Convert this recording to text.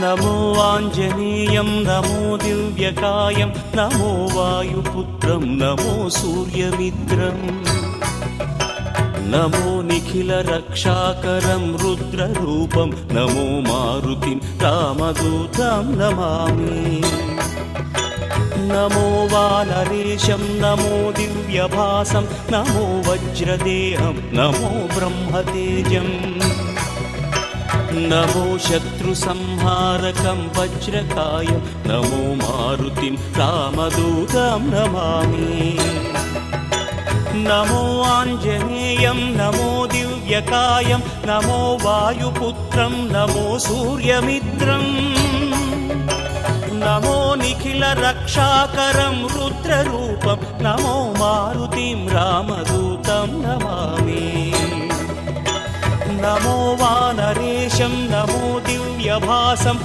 నమో ఆంజనేయం నమో దివ్యకాయం నమో వాయుపుత్రం నమో సూర్యమిత్రం నమో నిఖిల రక్షాకరం రుద్రరూపం నమో మారుతిం రామదూతం నమామి నమో వానరేశం నమో దివ్యభాసం నమో వజ్రదేహం నమో బ్రహ్మతేజం నమో శత్రు సంహారకం వజ్రకాయం నమో మారుతిం రామదూతం నమామి నమో ఆంజనేయం నమో దివ్యకాయం నమో వాయుపుత్రం నమో సూర్యమిత్రం నమో నిఖిల రక్షాకరం రుద్రరూపం నమో మారుతిం రామదూతం నమామి నమో వానరేశం నమో దివ్యభాసం